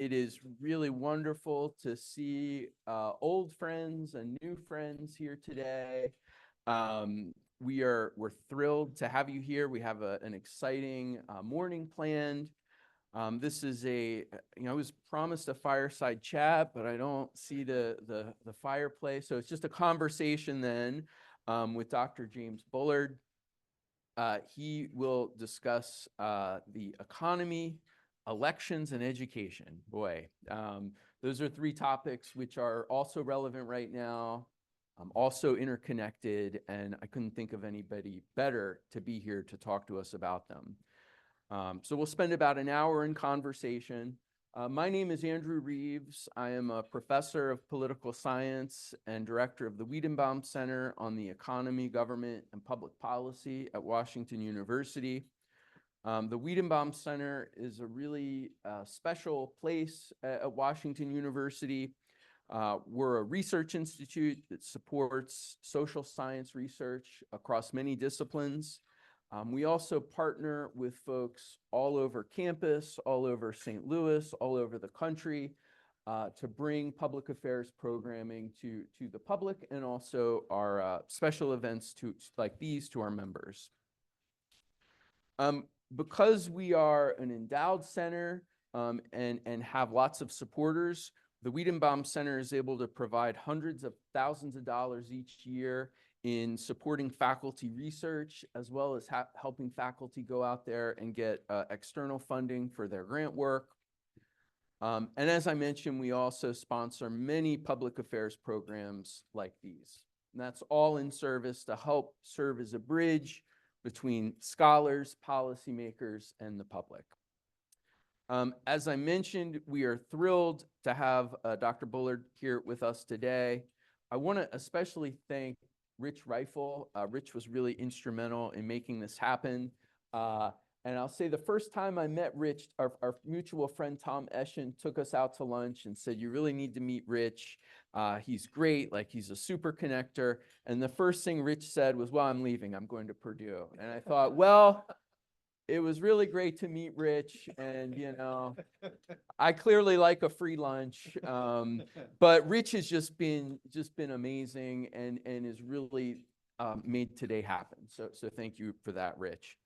It is really wonderful to see old friends and new friends here today. We're thrilled to have you here. We have an exciting morning planned. This is I was promised a fireside chat, but I don't see the fireplace. So it's just a conversation then with Dr. James Bullard. He will discuss the economy, elections, and education. Boy, those are three topics which are also relevant right now, also interconnected, and I couldn't think of anybody better to be here to talk to us about them. So we'll spend about an hour in conversation. My name is Andrew Reeves. I am a professor of political science and director of the Weidenbaum Center on the Economy, Government, and Public Policy at Washington University. The Weidenbaum Center is a really special place at Washington University. We're a research institute that supports social science research across many disciplines. We also partner with folks all over campus, all over St. Louis, all over the country to bring public affairs programming to the public, and also our special events like these to our members. Because we are an endowed center and have lots of supporters, the Weidenbaum Center is able to provide hundreds of thousands of dollars each year in supporting faculty research, as well as helping faculty go out there and get external funding for their grant work. And as I mentioned, we also sponsor many public affairs programs like these. And that's all in service to help serve as a bridge between scholars, policymakers, and the public. As I mentioned, we are thrilled to have Dr. Bullard here with us today. I want to especially thank Rich Reifel. Rich was really instrumental in making this happen. And I'll say the first time I met Rich, our mutual friend Tom Eschen took us out to lunch and said, you really need to meet Rich. He's great, like he's a super connector. And the first thing Rich said was, well, I'm leaving, I'm going to Purdue. And I thought, well, it was really great to meet Rich, and I clearly like a free lunch, but Rich has just been amazing and has really made today happen. So thank you for that, Rich.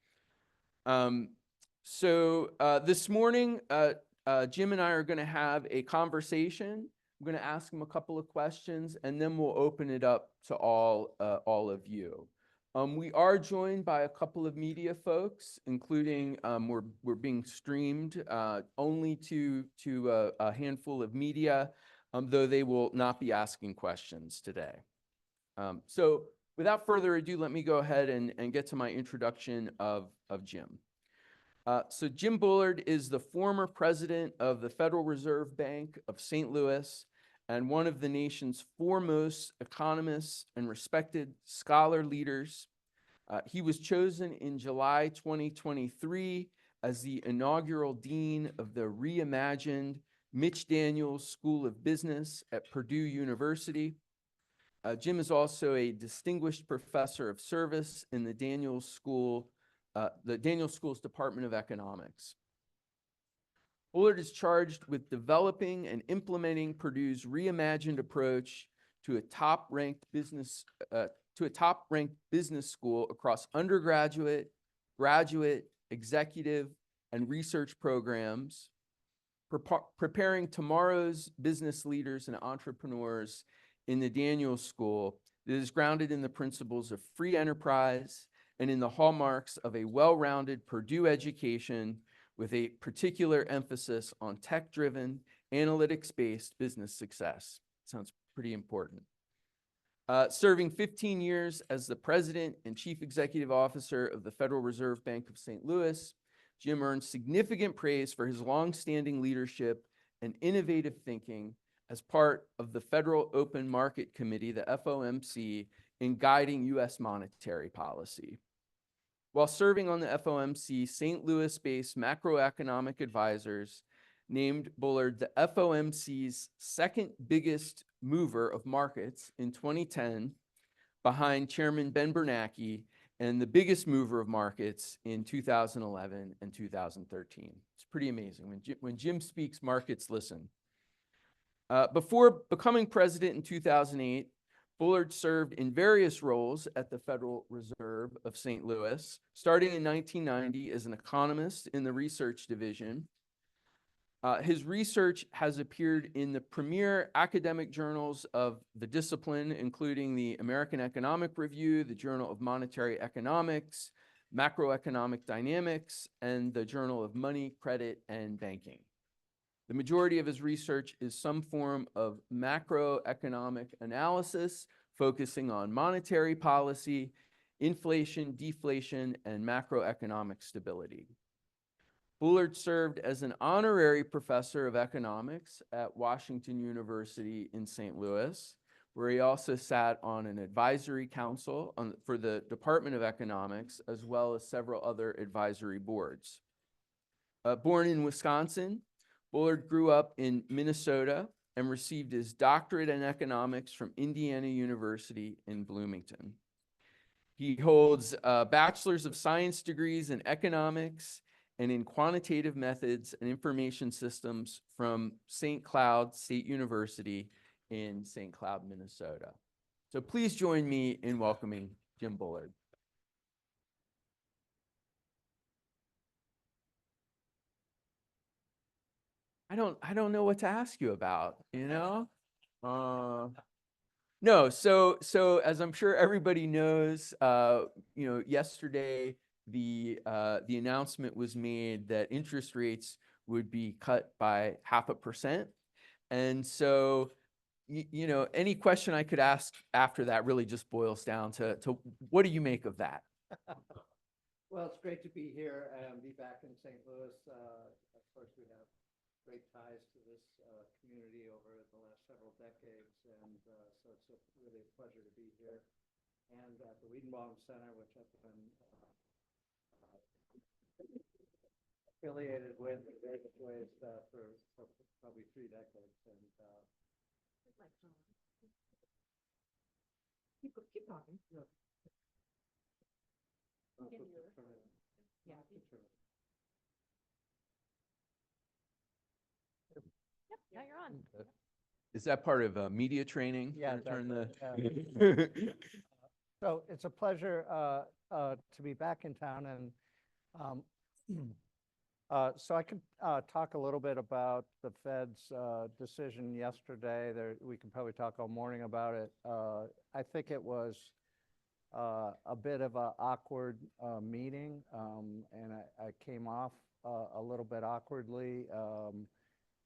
This morning, Jim and I are going to have a conversation. I'm going to ask him a couple of questions, and then we'll open it up to all of you. We are joined by a couple of media folks, including we're being streamed only to a handful of media, though they will not be asking questions today. So without further ado, let me go ahead and get to my introduction of Jim. So Jim Bullard is the former president of the Federal Reserve Bank of St. Louis and one of the nation's foremost economists and respected scholar leaders. He was chosen in July 2023 as the inaugural dean of the reimagined Mitch Daniels School of Business at Purdue University. Jim is also a distinguished professor of service in the Daniels School's Department of Economics. Bullard is charged with developing and implementing Purdue's reimagined approach to a top-ranked business school across undergraduate, graduate, executive, and research programs, preparing tomorrow's business leaders and entrepreneurs in the Daniels School that is grounded in the principles of free enterprise and in the hallmarks of a well-rounded Purdue education with a particular emphasis on tech-driven, analytics-based business success. Sounds pretty important. Serving 15 years as the president and chief executive officer of the Federal Reserve Bank of St. Louis, Jim earned significant praise for his longstanding leadership and innovative thinking as part of the Federal Open Market Committee, the FOMC, in guiding U.S. monetary policy. While serving on the FOMC, St. Louis-based macroeconomic advisors named Bullard the FOMC's second biggest mover of markets in 2010, behind Chairman Ben Bernanke, and the biggest mover of markets in 2011 and 2013. It's pretty amazing. When Jim speaks, markets listen. Before becoming president in 2008, Bullard served in various roles at the Federal Reserve of St. Louis, starting in 1990 as an economist in the research division. His research has appeared in the premier academic journals of the discipline, including the American Economic Review, the Journal of Monetary Economics, Macroeconomic Dynamics, and the Journal of Money, Credit, and Banking. The majority of his research is some form of macroeconomic analysis, focusing on monetary policy, inflation, deflation, and macroeconomic stability. Bullard served as an honorary professor of economics at Washington University in St. Louis, where he also sat on an advisory council for the Department of Economics, as well as several other advisory boards. Born in Wisconsin, Bullard grew up in Minnesota and received his doctorate in economics from Indiana University in Bloomington. He holds bachelor's of science degrees in economics and in quantitative methods and information systems from St. Cloud State University in St. Cloud, Minnesota. So please join me in welcoming Jim Bullard. I don't know what to ask you about, you know? No, so as I'm sure everybody knows, you know, yesterday the announcement was made that interest rates would be cut by 0.5%. And so, you know, any question I could ask after that really just boils down to what do you make of that? Well, it's great to be here and be back in St. Louis. Of course, we have great ties to this community over the last several decades, and so it's really a pleasure to be here. And at the Weidenbaum Center, which I've been affiliated with in various ways for probably 3 decades. And keep talking. Yeah. Yeah. Yep, now you're on. Is that part of media training? Yeah, Turn the... So it's a pleasure to be back in town, and so I could talk a little bit about the Fed's decision yesterday. We could probably talk all morning about it. I think it was a bit of an awkward meeting, and I came off a little bit awkwardly.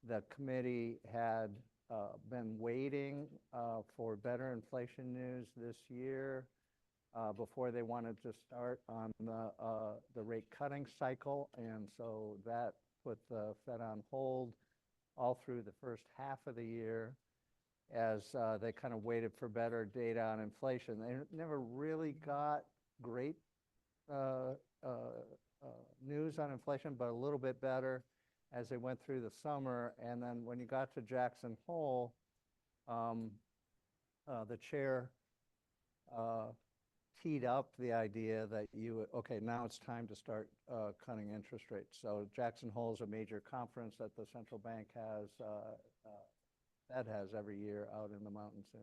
The committee had been waiting for better inflation news this year before they wanted to start on the rate cutting cycle, and so that put the Fed on hold all through the first half of the year as they kind of waited for better data on inflation. They never really got great news on inflation, but a little bit better as they went through the summer. And then when you got to Jackson Hole, the chair teed up the idea that okay, now it's time to start cutting interest rates. So Jackson Hole is a major conference that the central bank has, Fed has every year out in the mountains in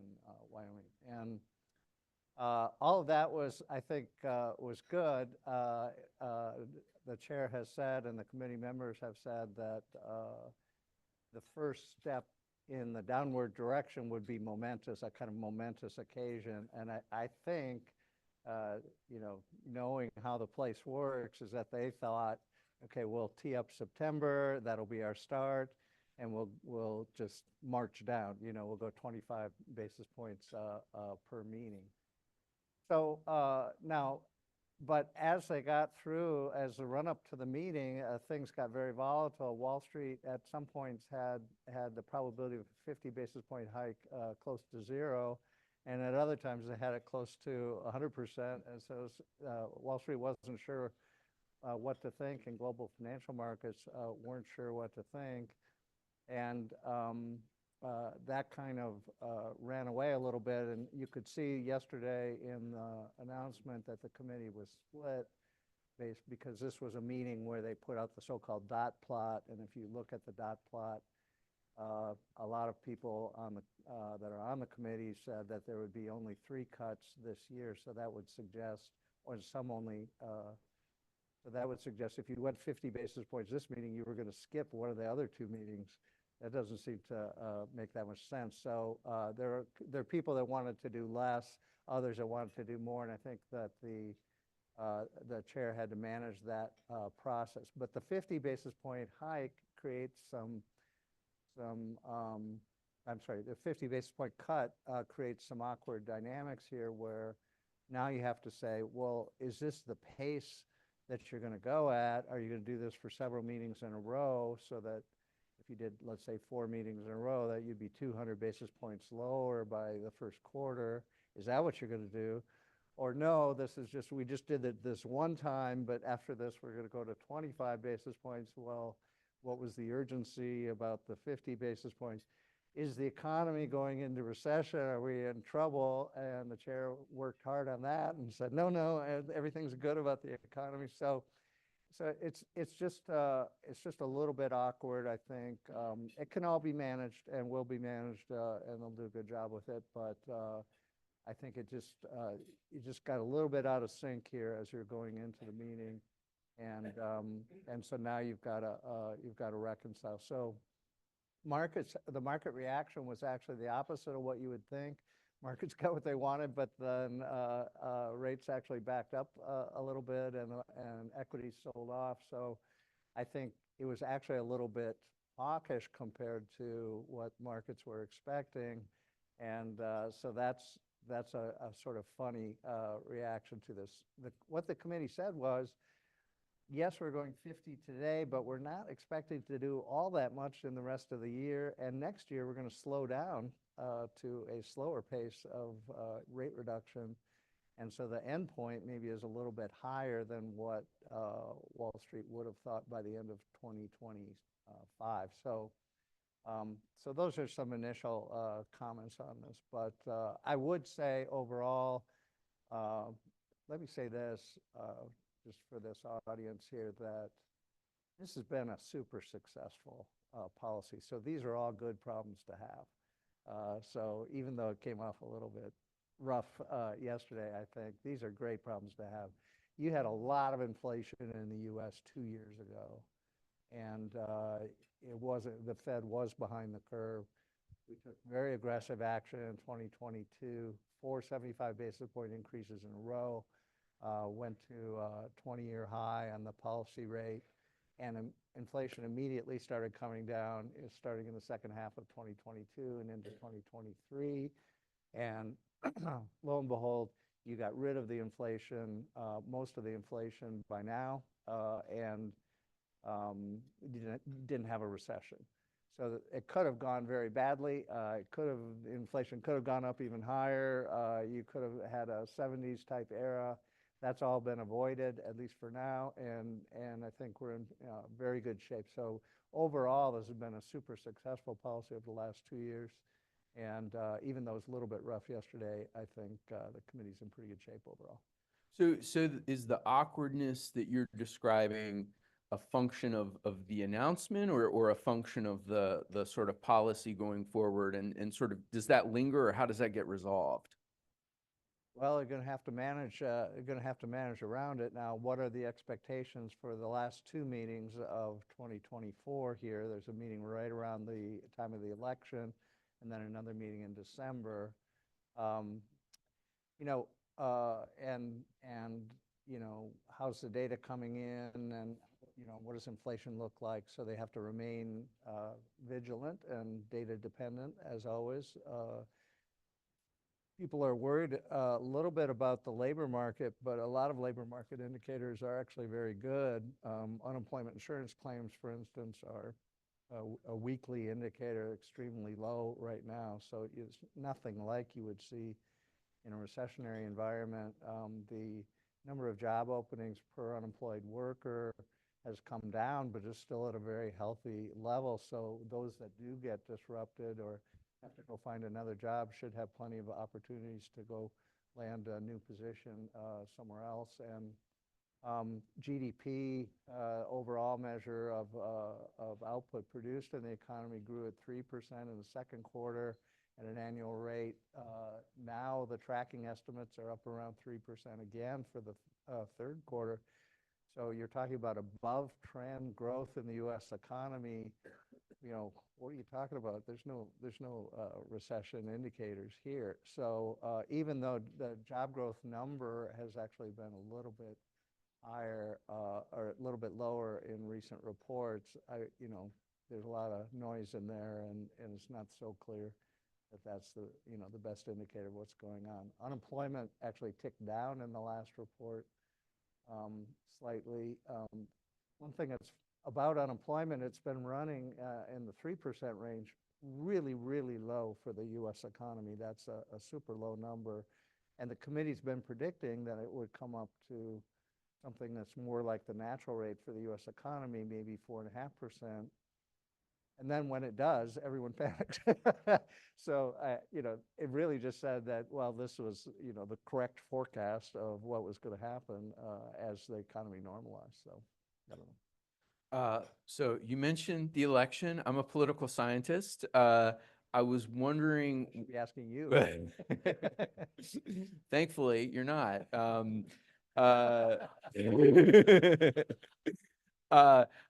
Wyoming. And all of that was, I think, was good. The chair has said, and the committee members have said, that the first step in the downward direction would be momentous, a kind of momentous occasion. And I think, you know, knowing how the place works, is that they thought, okay, we'll tee up September, that'll be our start, and we'll just march down. You know, we'll go 25 basis points per meeting. So now, but as they got through, as the run up to the meeting, things got very volatile. Wall Street at some points had the probability of a 50 basis point hike close to 0. And at other times they had it close to 100%. And so Wall Street wasn't sure what to think, and global financial markets weren't sure what to think. And that kind of ran away a little bit, and you could see yesterday in the announcement that the committee was split because this was a meeting where they put out the so-called dot plot, and if you look at the dot plot, a lot of people on the that are on the committee said that there would be only 3 cuts this year, so that would suggest, or some only, so that would suggest if you went 50 basis points this meeting, you were going to skip one of the other 2 meetings. That doesn't seem to make that much sense. So there are people that wanted to do less, others that wanted to do more, and I think that the chair had to manage that process. But the 50 basis point hike creates the 50 basis point cut creates some awkward dynamics here where now you have to say, well, is this the pace that you're going to go at? Are you going to do this for several meetings in a row so that if you did, let's say, 4 meetings in a row, that you'd be 200 basis points lower by the first quarter? Is that what you're going to do? Or no, this is just, we just did it this one time, but after this, we're going to go to 25 basis points. Well, what was the urgency about the 50 basis points? Is the economy going into recession? Are we in trouble? And the chair worked hard on that and said, no, everything's good about the economy. So it's just a little bit awkward, I think. It can all be managed and will be managed, and they'll do a good job with it. But I think it just you just got a little bit out of sync here as you're going into the meeting, and so now you've got to reconcile. So the market reaction was actually the opposite of what you would think. Markets got what they wanted, but then rates actually backed up a little bit, and equities sold off. So I think it was actually a little bit hawkish compared to what markets were expecting, and so that's a sort of funny reaction to this. What the committee said was, yes, we're going 50 today, but we're not expecting to do all that much in the rest of the year. And next year, we're going to slow down to a slower pace of rate reduction. And so the end point maybe is a little bit higher than what Wall Street would have thought by the end of 2025. So those are some initial comments on this. But I would say overall, let me say this, just for this audience here, that this has been a super successful policy. So these are all good problems to have. So even though it came off a little bit rough yesterday, I think these are great problems to have. You had a lot of inflation in the U.S. 2 years ago, and the Fed was behind the curve. We took very aggressive action in 2022, 4 75 basis point increases in a row. Went to a 20-year high on the policy rate, and inflation immediately started coming down, starting in the second half of 2022 and into 2023. And lo and behold, you got rid of the inflation, most of the inflation by now, and you didn't have a recession. So it could have gone very badly. Inflation could have gone up even higher. You could have had a 70s type era. That's all been avoided, at least for now, and I think we're in very good shape. So overall, this has been a super successful policy over the last 2 years, and even though it's a little bit rough yesterday, I think the committee's in pretty good shape overall. So is the awkwardness that you're describing a function of the announcement or a function of the sort of policy going forward, and sort of does that linger, or how does that get resolved? Well, you're going to have to manage. You're going to have to manage around it. Now, what are the expectations for the last 2 meetings of 2024 here? There's a meeting right around the time of the election, and then another meeting in December. How's the data coming in, and what does inflation look like? So they have to remain vigilant and data dependent as always. People are worried a little bit about the labor market, but a lot of labor market indicators are actually very good. Unemployment insurance claims, for instance, are a weekly indicator, extremely low right now. So it's nothing like you would see in a recessionary environment. The number of job openings per unemployed worker has come down, but is still at a very healthy level. So those that do get disrupted or have to go find another job should have plenty of opportunities to go land a new position somewhere else. And GDP, overall measure of output produced in the economy, grew at 3% in the second quarter at an annual rate. Now the tracking estimates are up around 3% again for the third quarter. So you're talking about above trend growth in the U.S. economy. You know, what are you talking about? There's no recession indicators here. So even though the job growth number has actually been a little bit higher or a little bit lower in recent reports, there's a lot of noise in there, and it's not so clear that that's the best indicator of what's going on. Unemployment actually ticked down in the last report slightly. One thing that's about unemployment, it's been running in the 3% range, really, really low for the U.S. economy. That's a super low number. And the committee's been predicting that it would come up to something that's more like the natural rate for the U.S. economy, maybe 4.5%. And then when it does, everyone panics. So, it really just said that, well, this was, the correct forecast of what was going to happen as the economy normalized. So, I don't know. So you mentioned the election. I'm a political scientist. I was wondering. I should be asking you. Thankfully, you're not.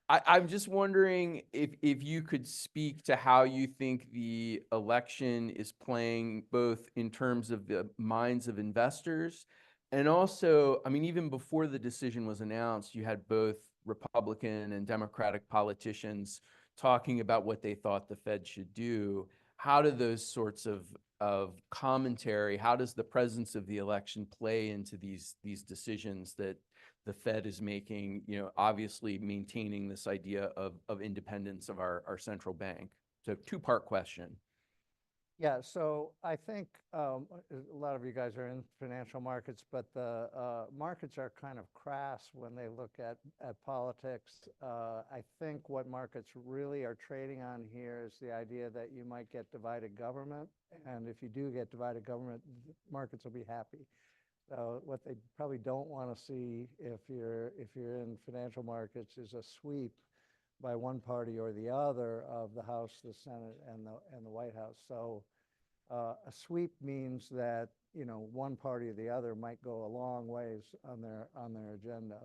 I'm just wondering if you could speak to how you think the election is playing, both in terms of the minds of investors, and also, I mean, even before the decision was announced, you had both Republican and Democratic politicians talking about what they thought the Fed should do. How do those sorts of commentary, how does the presence of the election play into these decisions that the Fed is making, obviously maintaining this idea of independence of our central bank? So two-part question. Yeah, so I think a lot of you guys are in financial markets, but the markets are kind of crass when they look at politics. I think what markets really are trading on here is the idea that you might get divided government, and if you do get divided government, markets will be happy. So what they probably don't want to see if you're in financial markets is a sweep by one party or the other of the House, the Senate, and the White House. So a sweep means that one party or the other might go a long ways on their agenda.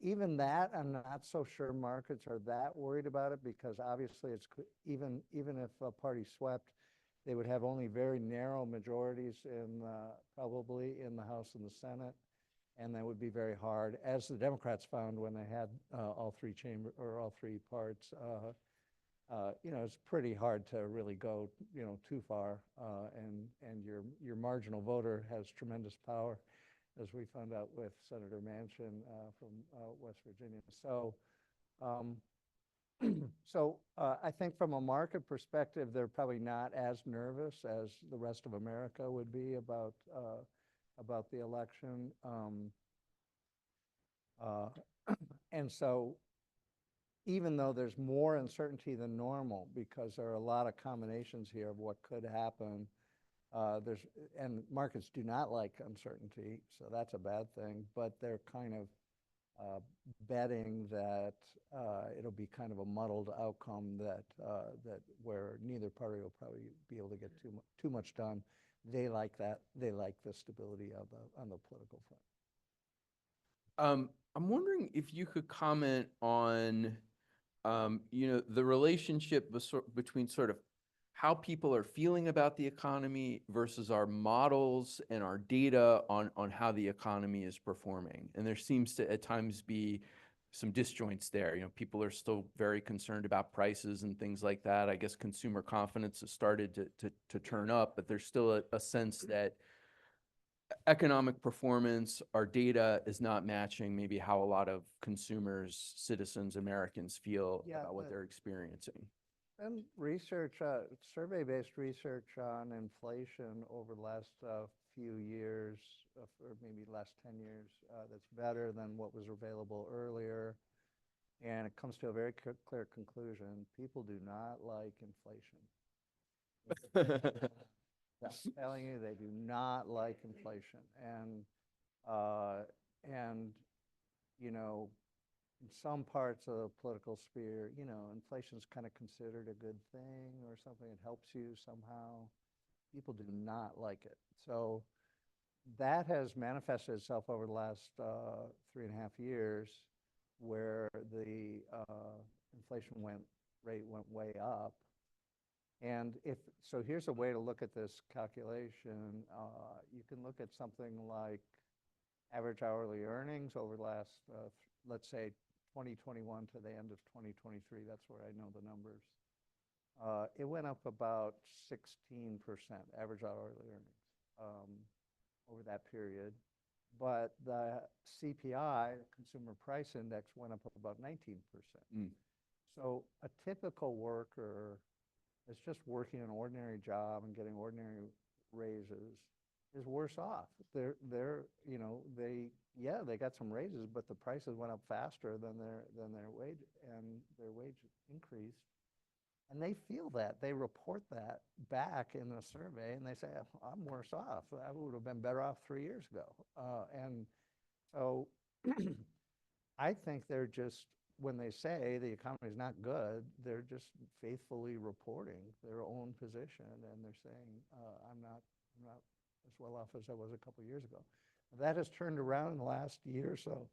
Even that, I'm not so sure markets are that worried about it, because obviously it's even if a party swept, they would have only very narrow majorities probably in the House and the Senate. And that would be very hard, as the Democrats found when they had all three parts. It's pretty hard to really go, too far, and your marginal voter has tremendous power, as we found out with Senator Manchin from West Virginia. So, I think from a market perspective, they're probably not as nervous as the rest of America would be about the election. And so even though there's more uncertainty than normal, because there are a lot of combinations here of what could happen, and markets do not like uncertainty, so that's a bad thing, but they're kind of betting that it'll be kind of a muddled outcome, that where neither party will probably be able to get too much done. They like that. They like the stability on the political front. I'm wondering if you could comment on, the relationship between sort of how people are feeling about the economy versus our models and our data on how the economy is performing. And there seems to at times be some disjoints there. People are still very concerned about prices and things like that. I guess consumer confidence has started to turn up, but there's still a sense that economic performance, our data is not matching maybe how a lot of consumers, citizens, Americans feel about what they're experiencing. And research, survey-based research on inflation over the last few years, or maybe last 10 years, that's better than what was available earlier. And it comes to a very clear conclusion. People do not like inflation. I'm telling you, they do not like inflation. And you know, in some parts of the political sphere, you know, inflation's kind of considered a good thing or something. It helps you somehow. People do not like it. So that has manifested itself over the last 3.5 years, where the inflation rate went way up. And so here's a way to look at this calculation. You can look at something like average hourly earnings over the last, let's say, 2021 to the end of 2023. That's where I know the numbers. It went up about 16%, average hourly earnings, over that period. But the CPI, Consumer Price Index, went up about 19%. So a typical worker that's just working an ordinary job and getting ordinary raises is worse off. You know, they got some raises, but the prices went up faster than their wage, and their wage increased. And they feel that. They report that back in the survey, and they say, I'm worse off. I would have been better off 3 years ago. And so I think they're just, when they say the economy is not good, they're just faithfully reporting their own position, and they're saying, I'm not as well off as I was a couple of years ago. That has turned around in the last year or so.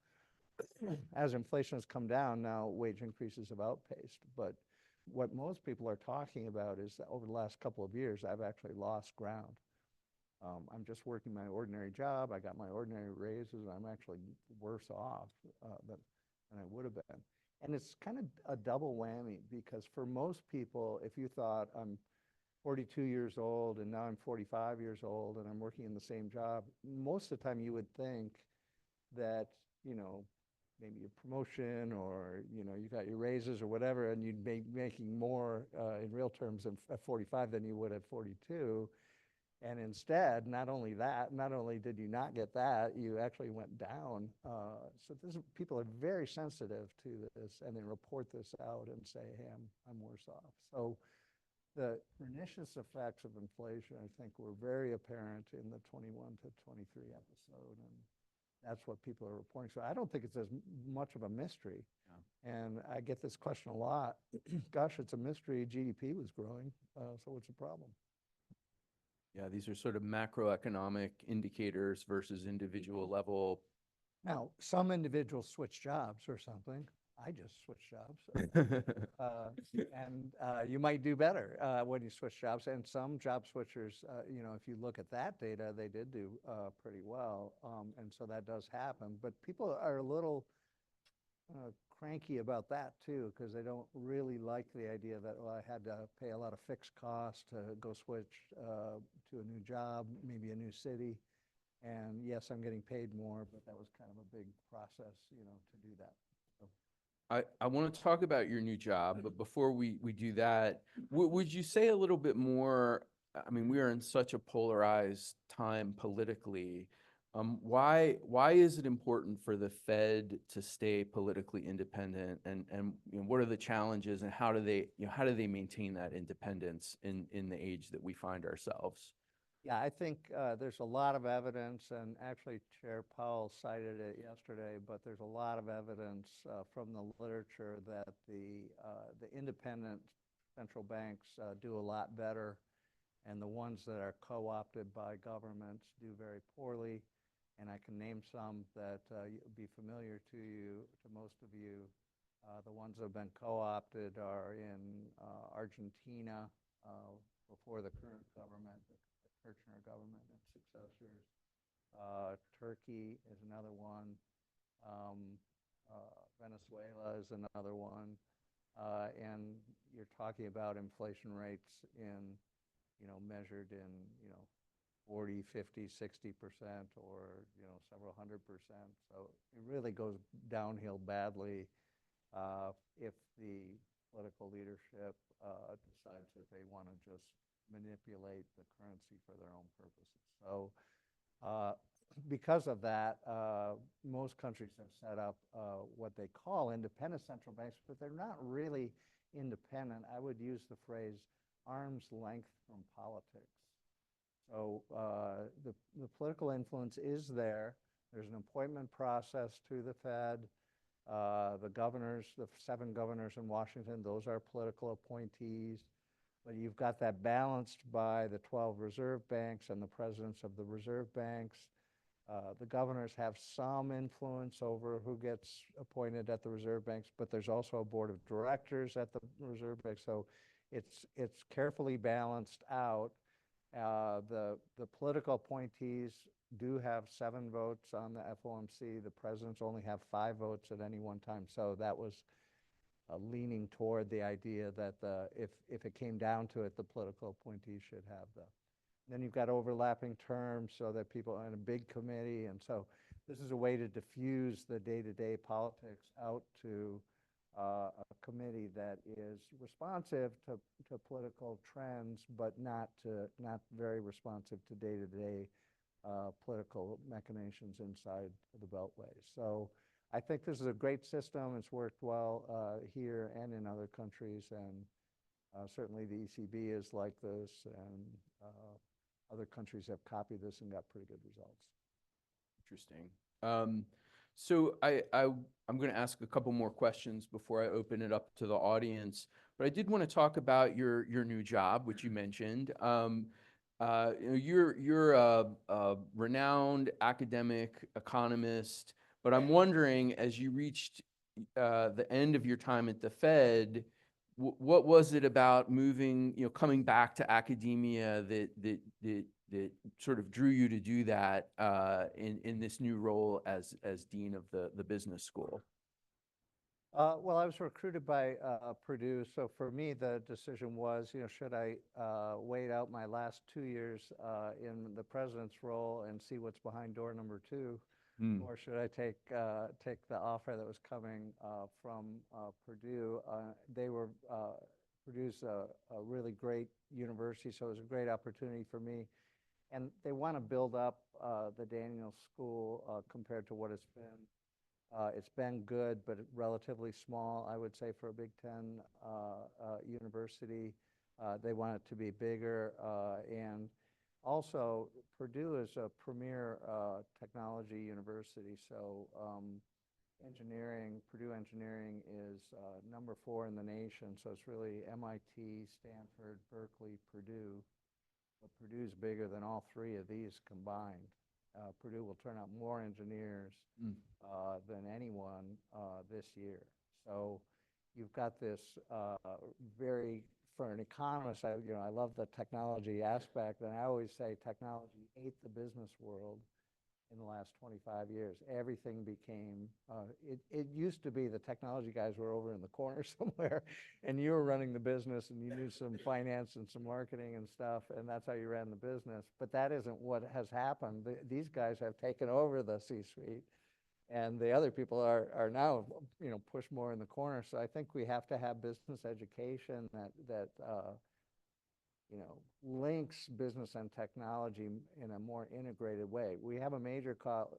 As inflation has come down, now wage increases have outpaced. But what most people are talking about is that over the last couple of years, I've actually lost ground. I'm just working my ordinary job. I got my ordinary raises. I'm actually worse off than I would have been. And it's kind of a double whammy, because for most people, if you thought I'm 42 years old and now I'm 45 years old and I'm working in the same job, most of the time you would think that, you know, maybe a promotion, or, you know, you got your raises or whatever, and you'd be making more in real terms at 45 than you would at 42. And instead, not only did you not get that, you actually went down. So people are very sensitive to this, and they report this out and say, hey, I'm worse off. So the pernicious effects of inflation, I think, were very apparent in the 21 to 23 episode, and that's what people are reporting. So I don't think it's as much of a mystery. Yeah. And I get this question a lot. Gosh, it's a mystery. GDP was growing, so what's the problem? Yeah, these are sort of macroeconomic indicators versus individual level. Now, some individuals switch jobs or something. I just switched jobs. And you might do better when you switch jobs. And some job switchers, you know, if you look at that data, they did do pretty well. And so that does happen. But people are a little cranky about that too, because they don't really like the idea that, well, I had to pay a lot of fixed costs to go switch to a new job, maybe a new city. And yes, I'm getting paid more, but that was kind of a big process, you know, to do that. So. I want to talk about your new job, but before we do that, would you say a little bit more? I mean, we are in such a polarized time politically. Why is it important for the Fed to stay politically independent, and you know, what are the challenges, and how do they maintain that independence in the age that we find ourselves? Yeah, I think there's a lot of evidence, and actually Chair Powell cited it yesterday, but there's a lot of evidence from the literature that the independent central banks do a lot better, and the ones that are co-opted by governments do very poorly. And I can name some that would be familiar to most of you. The ones that have been co-opted are in Argentina before the current government, the Kirchner government and successors. Turkey is another one. Venezuela is another one. And you're talking about inflation rates in, you know, measured in, you know, 40, 50, 60%, or, you know, several 100%. So it really goes downhill badly if the political leadership decides that they want to just manipulate the currency for their own purposes. So Uh, Because of that, most countries have set up what they call independent central banks, but they're not really independent. I would use the phrase arm's length from politics. So the political influence is there. There's an appointment process to the Fed. The governors, the 7 governors in Washington, those are political appointees. But you've got that balanced by the 12 reserve banks and the presidents of the reserve banks. The governors have some influence over who gets appointed at the reserve banks, but there's also a board of directors at the reserve banks. So it's carefully balanced out. The political appointees do have 7 votes on the FOMC. The presidents only have 5 votes at any one time. So that was leaning toward the idea that if it came down to it, the political appointees should have the. Then you've got overlapping terms so that people are in a big committee. And so this is a way to diffuse the day-to-day politics out to a committee that is responsive to political trends, but not very responsive to day-to-day political machinations inside the Beltway. So I think this is a great system. It's worked well here and in other countries. And certainly the ECB is like this. And other countries have copied this and got pretty good results. Interesting. So I'm going to ask a couple more questions before I open it up to the audience. But I did want to talk about your new job, which you mentioned. You're a renowned academic economist, but I'm wondering, as you reached the end of your time at the Fed, what was it about moving, coming back to academia that sort of drew you to do that in this new role as dean of the business school? Well, I was recruited by Purdue, so for me the decision was, should I wait out my last 2 years in the president's role and see what's behind door number 2, or should I take the offer that was coming from Purdue? Purdue's a really great university, so it was a great opportunity for me. And they want to build up the Daniels School compared to what it's been. It's been good, but relatively small, I would say, for a Big Ten university. They want it to be bigger. And also, Purdue is a premier technology university. So Purdue Engineering is number 4 in the nation. So it's really MIT, Stanford, Berkeley, Purdue. But Purdue's bigger than all 3 of these combined. Purdue will turn out more engineers than anyone this year. So you've got this for an economist, I love the technology aspect, and I always say technology ate the business world in the last 25 years. Everything became, it used to be the technology guys were over in the corner somewhere, and you were running the business, and you knew some finance and some marketing and stuff, and that's how you ran the business. But that isn't what has happened. These guys have taken over the C-suite, and the other people are now, pushed more in the corner. So I think we have to have business education that links business and technology in a more integrated way. We have a major called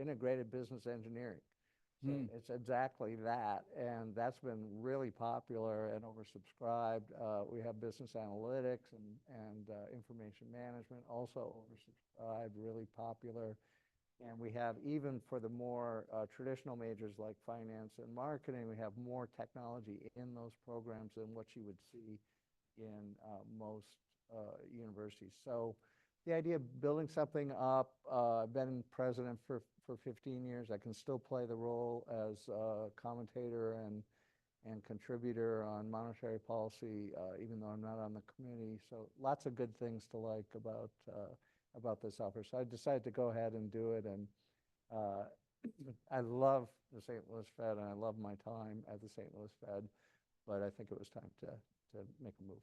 Integrated Business Engineering. So it's exactly that, and that's been really popular and oversubscribed. We have business analytics and information management, also oversubscribed, really popular. And we have, even for the more traditional majors like finance and marketing, we have more technology in those programs than what you would see in most universities. So the idea of building something up, I've been president for 15 years. I can still play the role as a commentator and contributor on monetary policy, even though I'm not on the committee. So lots of good things to like about this offer. So I decided to go ahead and do it. And I love the St. Louis Fed, and I love my time at the St. Louis Fed, but I think it was time to make a move.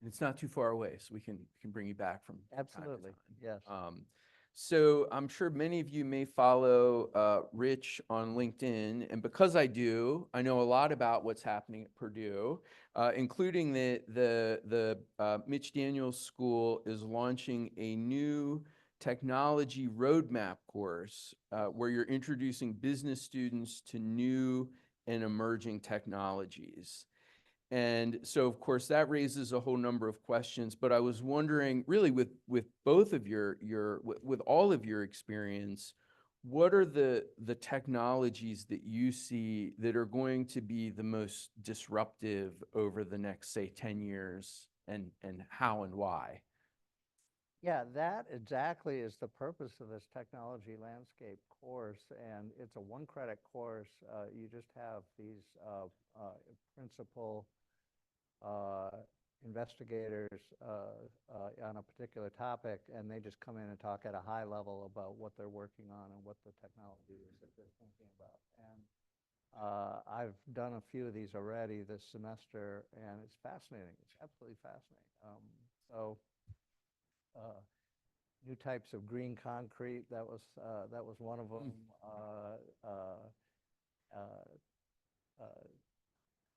And it's not too far away, so we can bring you back from Absolutely, time to time. yes. So I'm sure many of you may follow Rich on LinkedIn, and because I do, I know a lot about what's happening at Purdue, including the Mitch Daniels School is launching a new technology roadmap course where you're introducing business students to new and emerging technologies. And so, of course, that raises a whole number of questions, but I was wondering, really, with both of with all of your experience, what are the technologies that you see that are going to be the most disruptive over the next, say, 10 years, and how and why? Yeah, that exactly is the purpose of this technology landscape course, and it's a one-credit course. You just have these principal investigators on a particular topic, and they just come in and talk at a high level about what they're working on and what the technology is that they're thinking about. And I've done a few of these already this semester, and it's fascinating. It's absolutely fascinating. New types of green concrete, that was one of them.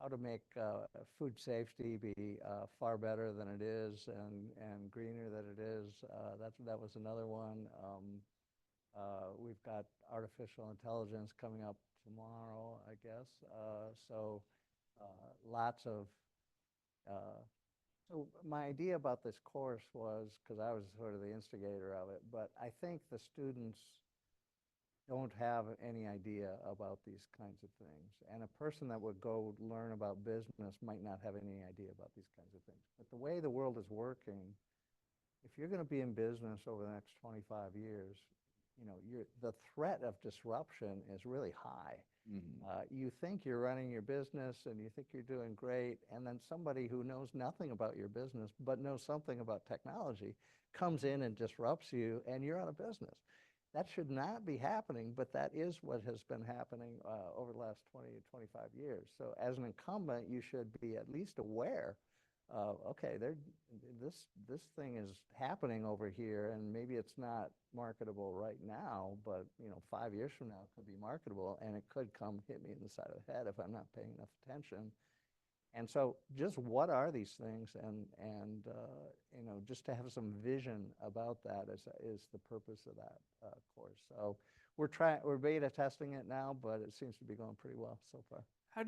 How to make food safety be far better than it is, and greener than it is. That was another one. We've got artificial intelligence coming up tomorrow, I guess. Lots of. So my idea about this course was, because I was sort of the instigator of it, but I think the students don't have any idea about these kinds of things. And a person that would go learn about business might not have any idea about these kinds of things. But the way the world is working, if you're going to be in business over the next 25 years, the threat of disruption is really high. You think you're running your business and you think you're doing great, and then somebody who knows nothing about your business but knows something about technology comes in and disrupts you, and you're out of business. That should not be happening, but that is what has been happening over the last 20 to 25 years. So as an incumbent, you should be at least aware of, okay, this thing is happening over here, and maybe it's not marketable right now, but 5 years from now it could be marketable, and it could come hit me in the side of the head if I'm not paying enough attention. And so just what are these things, and just to have some vision about that is the purpose of that course. So we're beta testing it now, but it seems to be going pretty well so far. How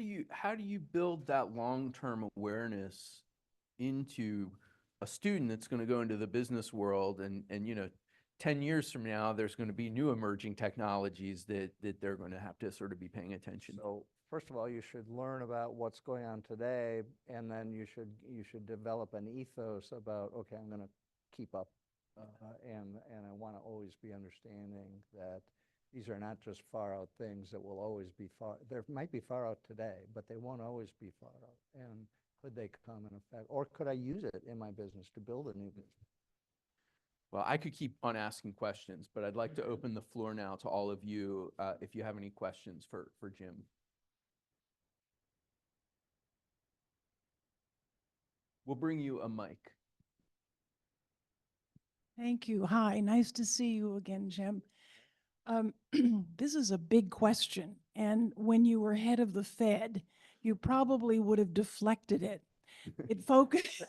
do you build that long-term awareness into a student that's going to go into the business world, and 10 years from now there's going to be new emerging technologies that they're going to have to sort of be paying attention to? So first of all, you should learn about what's going on today, and then you should develop an ethos about, okay, I'm going to keep up, and I want to always be understanding that these are not just far out things that will always be far. There might be far out today, but they won't always be far out. And could they come in effect, or could I use it in my business to build a new business? Well, I could keep on asking questions, but I'd like to open the floor now to all of you if you have any questions for Jim. We'll bring you a mic. Thank you. Hi, nice to see you again, Jim. This is a big question, and when you were head of the Fed, you probably would have deflected it. It focused.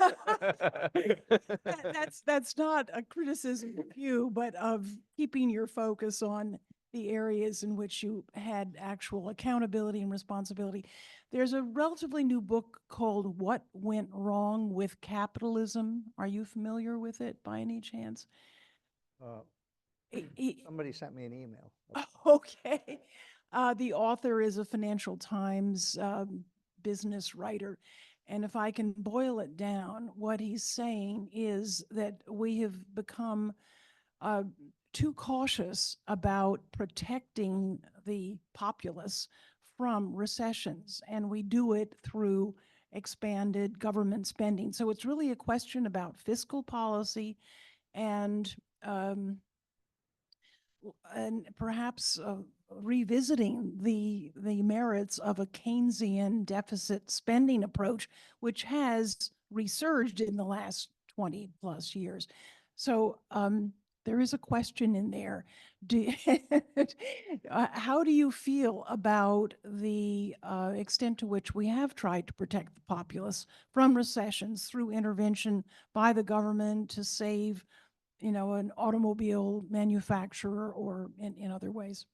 That's not a criticism of you, but of keeping your focus on the areas in which you had actual accountability and responsibility. There's a relatively new book called What Went Wrong with Capitalism. Are you familiar with it by any chance? Somebody sent me an email. Okay. The author is a Financial Times business writer. And if I can boil it down, what he's saying is that we have become too cautious about protecting the populace from recessions, and we do it through expanded government spending. So it's really a question about fiscal policy and perhaps revisiting the merits of a Keynesian deficit spending approach, which has resurged in the last 20 plus years. So there is a question in there. How do you feel about the extent to which we have tried to protect the populace from recessions through intervention by the government to save an automobile manufacturer or in other ways.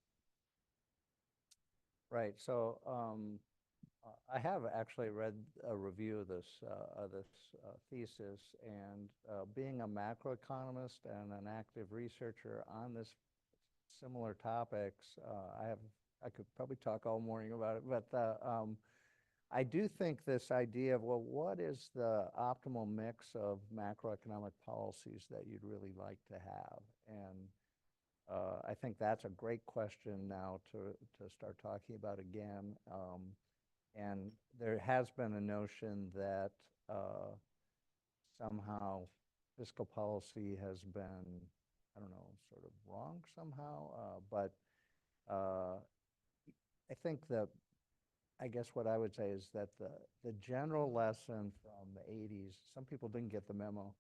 Right. So I have actually read a review of this thesis, and being a macroeconomist and an active researcher on this similar topics, I could probably talk all morning about it, but I do think this idea of, well, what is the optimal mix of macroeconomic policies that you'd really like to have? And I think that's a great question now to start talking about again. And there has been a notion that somehow fiscal policy has been, I don't know, sort of wrong somehow. But I think I guess what I would say is that the general lesson from the 80s, some people didn't get the memo,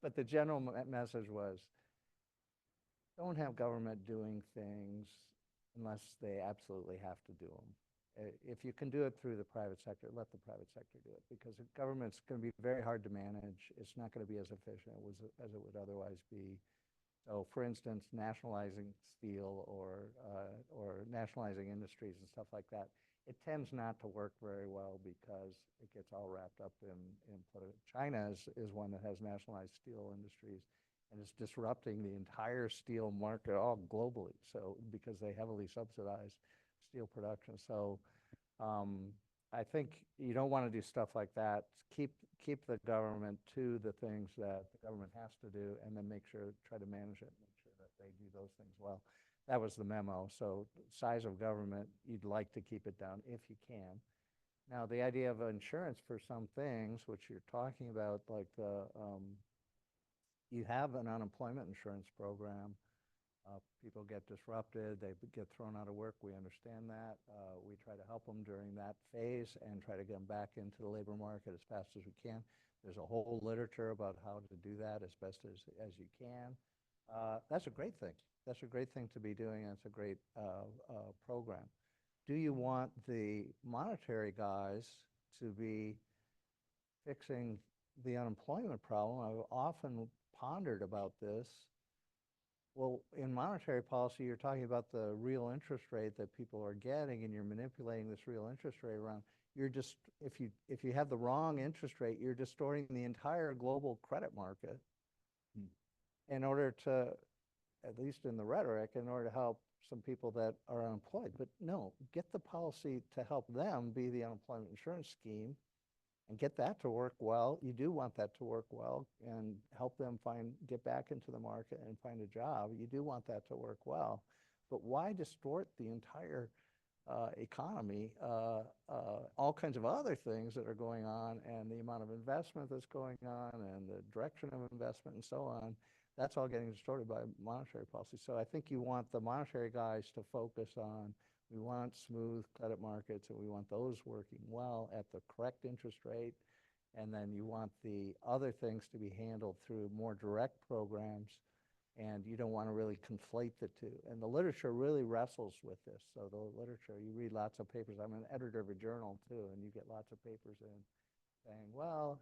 but the general message was, don't have government doing things unless they absolutely have to do them. If you can do it through the private sector, let the private sector do it, because the government's going to be very hard to manage. It's not going to be as efficient as it would otherwise be. So, for instance, nationalizing steel or nationalizing industries and stuff like that, it tends not to work very well because it gets all wrapped up in China is one that has nationalized steel industries, and it's disrupting the entire steel market all globally. So, because they heavily subsidize steel production. So I think you don't want to do stuff like that. Keep the government to the things that the government has to do, and then try to manage it, make sure that they do those things well. That was the memo. So size of government, you'd like to keep it down if you can. Now, the idea of insurance for some things, which you're talking about, like you have an unemployment insurance program. People get disrupted, they get thrown out of work, we understand that. We try to help them during that phase and try to get them back into the labor market as fast as we can. There's a whole literature about how to do that as best as you can. That's a great thing. That's a great thing to be doing, and it's a great program. Do you want the monetary guys to be fixing the unemployment problem? I've often pondered about this. Well, in monetary policy, you're talking about the real interest rate that people are getting, and you're manipulating this real interest rate around. You're just, if you have the wrong interest rate, you're distorting the entire global credit market in order to, at least in the rhetoric, in order to help some people that are unemployed. But no, get the policy to help them be the unemployment insurance scheme and get that to work well. You do want that to work well and help them get back into the market and find a job. You do want that to work well. But why distort the entire economy, all kinds of other things that are going on, and the amount of investment that's going on, and the direction of investment, and so on? That's all getting distorted by monetary policy. So I think you want the monetary guys to focus on, we want smooth credit markets, and we want those working well at the correct interest rate. And then you want the other things to be handled through more direct programs, and you don't want to really conflate the two. And the literature really wrestles with this. So the literature, you read lots of papers. I'm an editor of a journal too, and you get lots of papers in saying, well,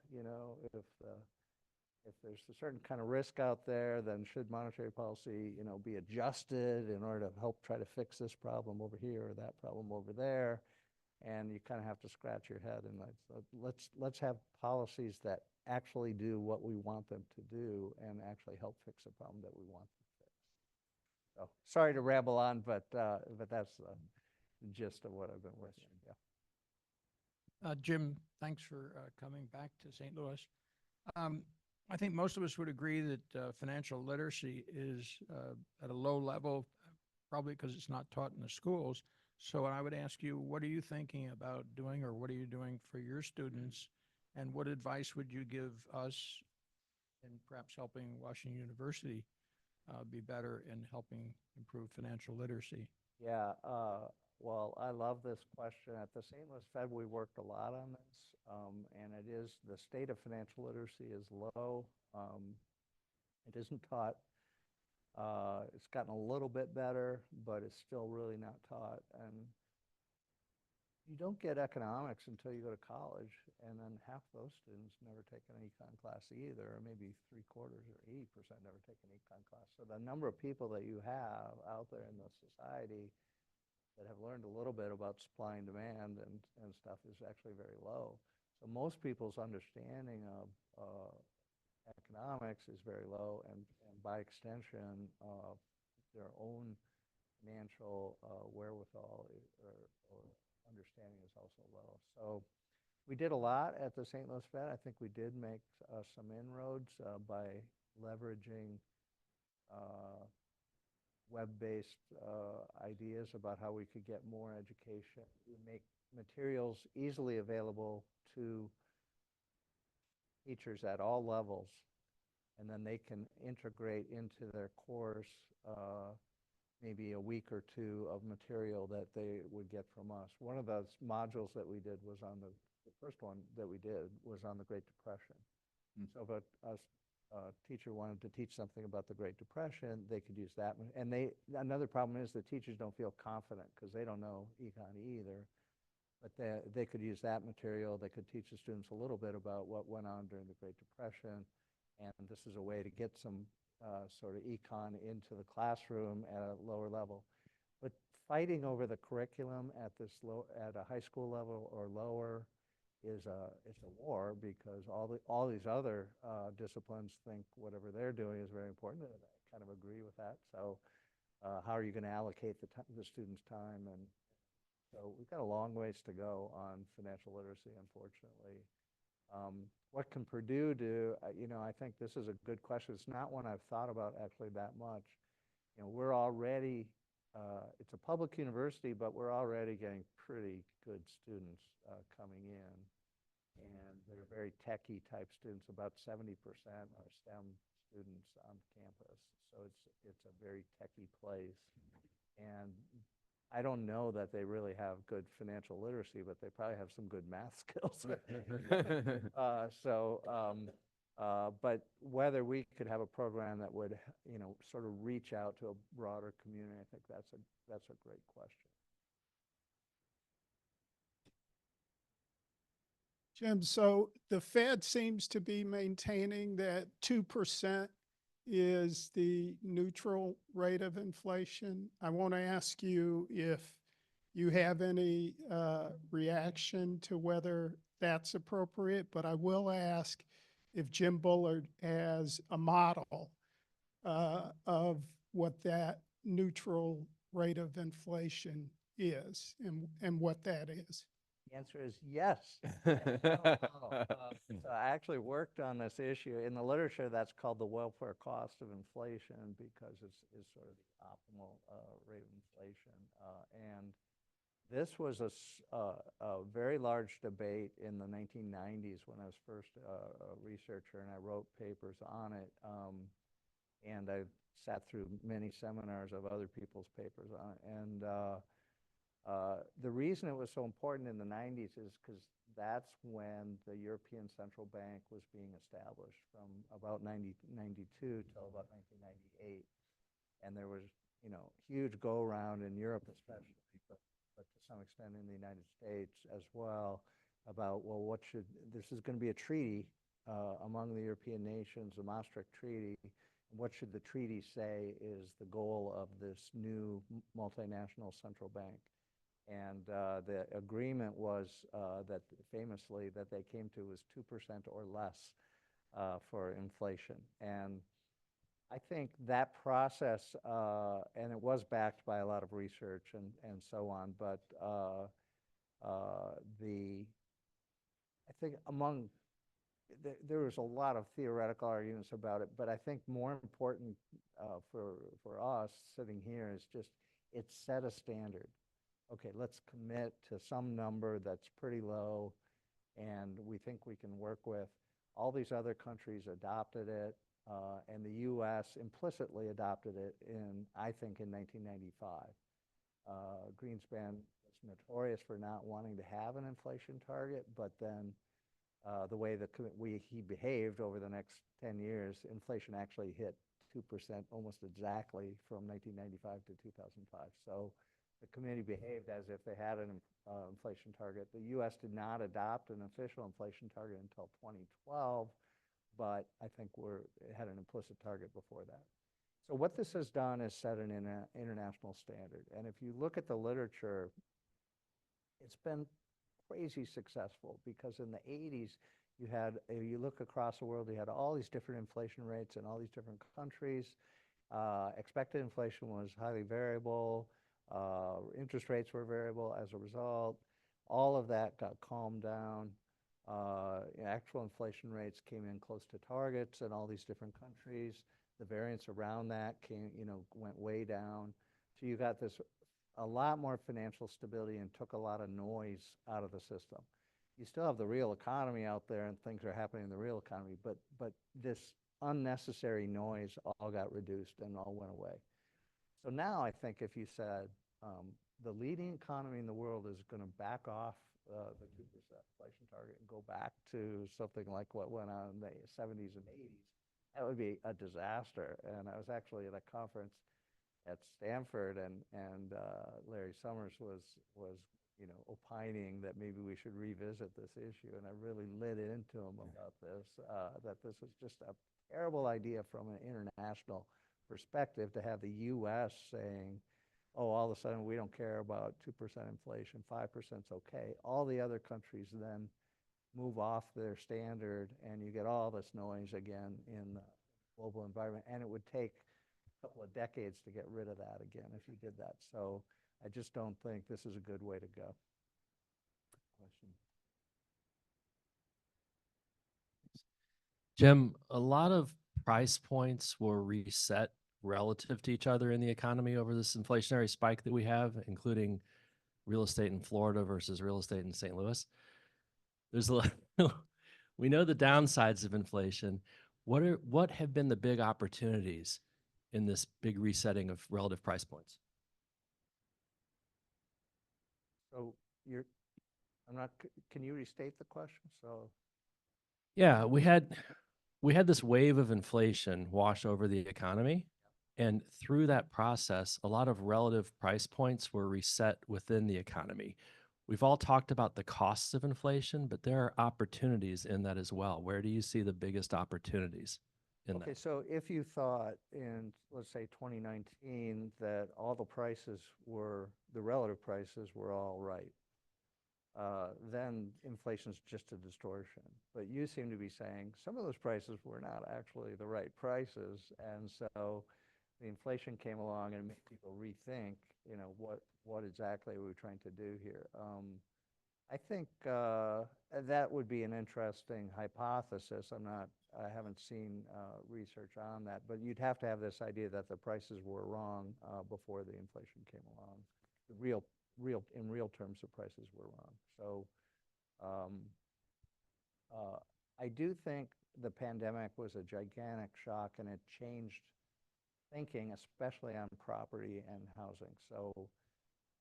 if there's a certain kind of risk out there, then should monetary policy, be adjusted in order to help try to fix this problem over here or that problem over there? And you kind of have to scratch your head and let's have policies that actually do what we want them to do and actually help fix a problem that we want them to fix. So sorry to ramble on, but that's the gist of what I've been working on. Yeah. Jim, thanks for coming back to St. Louis. I think most of us would agree that financial literacy is at a low level, probably because it's not taught in the schools. So I would ask you, what are you thinking about doing, or what are you doing for your students? And what advice would you give us in perhaps helping Washington University be better in helping improve financial literacy? Yeah, well, I love this question. At the St. Louis Fed, we worked a lot on this, and the state of financial literacy is low. It isn't taught. It's gotten a little bit better, but it's still really not taught. And You don't get economics until you go to college, and then half those students never take an econ class either, or maybe 3/4 or 80% never take an econ class. So the number of people that you have out there in the society that have learned a little bit about supply and demand and stuff is actually very low. So most people's understanding of economics is very low, and by extension, their own financial wherewithal or understanding is also low. So we did a lot at the St. Louis Fed. I think we did make some inroads by leveraging web-based ideas about how we could get more education. We make materials easily available to teachers at all levels, and then they can integrate into their course maybe a week or two of material that they would get from us. One of those modules that we did was on the first one that we did was on the Great Depression. So if a teacher wanted to teach something about the Great Depression, they could use that. And another problem is the teachers don't feel confident because they don't know econ either. But they could use that material. They could teach the students a little bit about what went on during the Great Depression. And this is a way to get some sort of econ into the classroom at a lower level. But fighting over the curriculum at a high school level or lower it's a war, because all these other disciplines think whatever they're doing is very important, and I kind of agree with that. So how are you going to allocate the students' time? And so we've got a long ways to go on financial literacy, unfortunately. What can Purdue do? I think this is a good question. It's not one I've thought about actually that much. We're already, it's a public university, but we're already getting pretty good students coming in. And they're very techie type students. About 70% are STEM students on campus. So it's a very techie place. And I don't know that they really have good financial literacy, but they probably have some good math skills. But whether we could have a program that would, sort of reach out to a broader community, I think that's a great question. Jim, so the Fed seems to be maintaining that 2% is the neutral rate of inflation. I want to ask you if you have any reaction to whether that's appropriate, but I will ask if Jim Bullard has a model of what that neutral rate of inflation is and what that is. The answer is yes. So I actually worked on this issue. In the literature, that's called the welfare cost of inflation, because it's sort of the optimal rate of inflation. And this was a very large debate in the 1990s when I was first a researcher, and I wrote papers on it. And I sat through many seminars of other people's papers on it. And the reason it was so important in the 90s is because that's when the European Central Bank was being established, from about 1992 till about 1998. And there was, huge go-around in Europe especially, but to some extent in the United States as well, about, well, this is going to be a treaty among the European nations, the Maastricht Treaty. What should the treaty say is the goal of this new multinational central bank? And the agreement was that famously that they came to was 2% or less for inflation. And I think that process, and it was backed by a lot of research and so on, but I think there was a lot of theoretical arguments about it, but I think more important for us sitting here is just it set a standard. Okay, let's commit to some number that's pretty low and we think we can work with. All these other countries adopted it, and the US implicitly adopted it I think in 1995. Greenspan was notorious for not wanting to have an inflation target, but then the way that he behaved over the next 10 years, inflation actually hit 2% almost exactly from 1995 to 2005. So the committee behaved as if they had an inflation target. The U.S. did not adopt an official inflation target until 2012, but I think it had an implicit target before that. So what this has done is set an international standard. And if you look at the literature, it's been crazy successful, because in the 80s, you look across the world, you had all these different inflation rates in all these different countries. Expected inflation was highly variable. Interest rates were variable as a result. All of that got calmed down. Actual inflation rates came in close to targets in all these different countries. The variance around that went way down. So you got a lot more financial stability and took a lot of noise out of the system. You still have the real economy out there and things are happening in the real economy, but this unnecessary noise all got reduced and all went away. So now I think if you said the leading economy in the world is going to back off the 2% inflation target and go back to something like what went on in the 70s and 80s, that would be a disaster. And I was actually at a conference at Stanford, and Larry Summers was opining that maybe we should revisit this issue, and I really lit into him about this, that this is just a terrible idea from an international perspective to have the U.S. saying, oh, all of a sudden we don't care about 2% inflation, 5% is okay. All the other countries then move off their standard, and you get all this noise again in the global environment, and it would take a couple of decades to get rid of that again if you did that. So I just don't think this is a good way to go. Question. Jim, a lot of price points were reset relative to each other in the economy over this inflationary spike that we have, including real estate in Florida versus real estate in St. Louis. There's a lot, we know the downsides of inflation. What have been the big opportunities in this big resetting of relative price points? So can you restate the question? So yeah, we had this wave of inflation wash over the economy. And through that process, a lot of relative price points were reset within the economy. We've all talked about the costs of inflation, but there are opportunities in that as well. Where do you see the biggest opportunities in that? Okay, so if you thought in, let's say, 2019, that all the relative prices were all right, then inflation's just a distortion. But you seem to be saying some of those prices were not actually the right prices, and so the inflation came along and made people rethink, what exactly are we trying to do here? I think that would be an interesting hypothesis. I haven't seen research on that, but you'd have to have this idea that the prices were wrong before the inflation came along. In real terms, the prices were wrong. So I do think the pandemic was a gigantic shock, and it changed thinking, especially on property and housing. So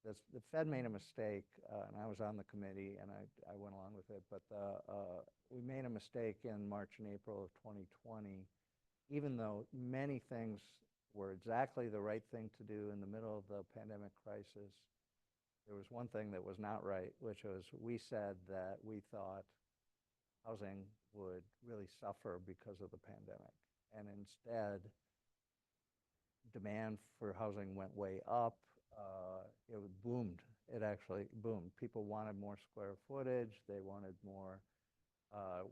the Fed made a mistake, and I was on the committee, and I went along with it, but we made a mistake in March and April of 2020, even though many things were exactly the right thing to do in the middle of the pandemic crisis. There was one thing that was not right, which was we said that we thought housing would really suffer because of the pandemic. And instead, demand for housing went way up. It boomed. It actually boomed. People wanted more square footage. They wanted more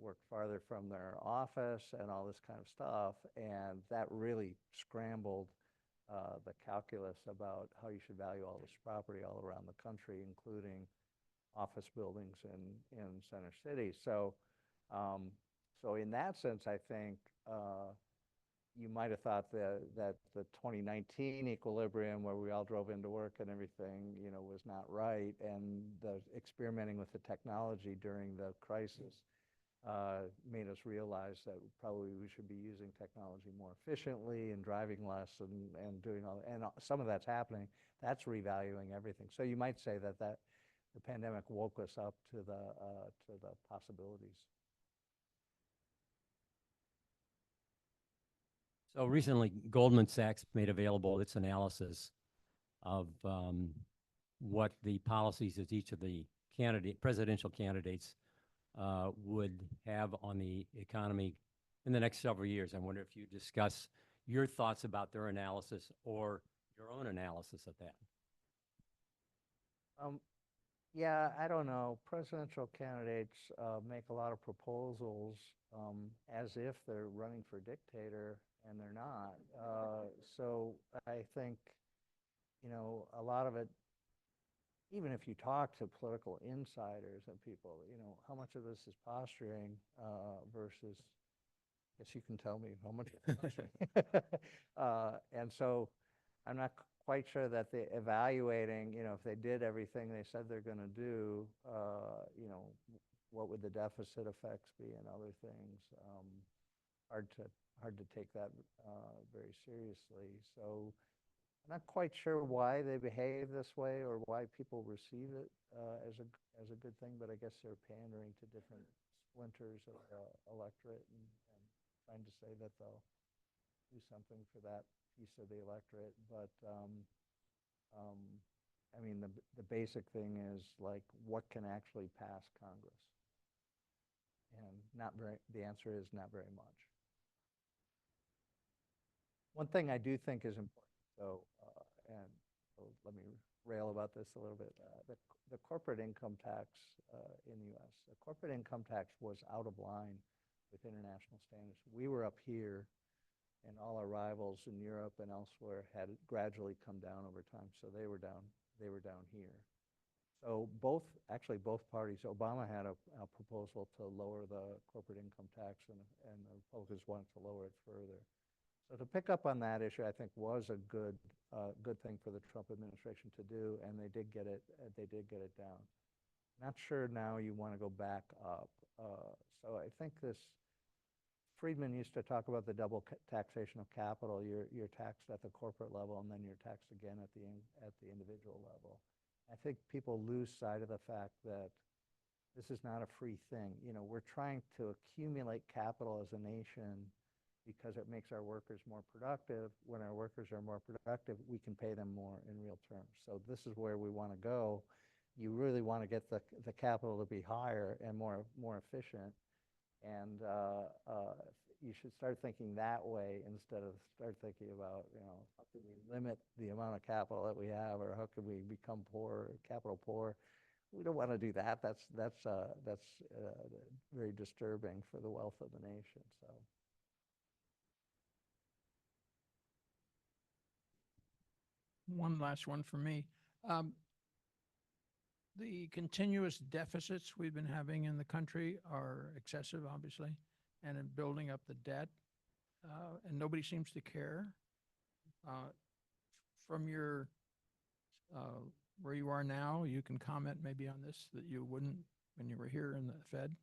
work farther from their office and all this kind of stuff. And that really scrambled the calculus about how you should value all this property all around the country, including office buildings in center cities. So, so in that sense, I think you might have thought that the 2019 equilibrium, where we all drove into work and everything, was not right, and the experimenting with the technology during the crisis made us realize that probably we should be using technology more efficiently and driving less and doing all, and some of that's happening. That's revaluing everything. So you might say that the pandemic woke us up to the possibilities. So recently, Goldman Sachs made available its analysis of what the policies of each of the presidential candidates would have on the economy in the next several years. I wonder if you discuss your thoughts about their analysis or your own analysis of that. Yeah, I don't know. Presidential candidates make a lot of proposals as if they're running for dictator, and they're not. So I think, you know, a lot of it, even if you talk to political insiders and people, you know, how much of this is posturing versus, I guess you can tell me how much. And so I'm not quite sure that they're evaluating, you know, if they did everything they said they're going to do, you know, what would the deficit effects be and other things. Hard to take that very seriously. So I'm not quite sure why they behave this way or why people receive it as a good thing, but I guess they're pandering to different splinters of the electorate and trying to say that they'll do something for that piece of the electorate. But I mean, the basic thing is like, what can actually pass Congress? And the answer is not very much. One thing I do think is important, let me rail about this a little bit. The corporate income tax in the U.S., the corporate income tax was out of line with international standards. We were up here, and all our rivals in Europe and elsewhere had gradually come down over time. So they were down here. So both parties, Obama had a proposal to lower the corporate income tax, and the Republicans wanted to lower it further. So to pick up on that issue, I think was a good thing for the Trump administration to do, and they did get it down. Not sure now you want to go back up. So I think Friedman used to talk about the double taxation of capital. You're taxed at the corporate level, and then you're taxed again at the individual level. I think people lose sight of the fact that this is not a free thing. You know, we're trying to accumulate capital as a nation because it makes our workers more productive. When our workers are more productive, we can pay them more in real terms. So this is where we want to go. You really want to get the capital to be higher and more efficient. And you should start thinking that way instead of start thinking about, you know, how can we limit the amount of capital that we have, or how can we become poor, capital poor. We don't want to do that. That's very disturbing for the wealth of the nation. So. One last one for me. The continuous deficits we've been having in the country are excessive, obviously, and in building up the debt, and nobody seems to care. From your where you are now, you can comment maybe on this that you wouldn't when you were here in the Fed.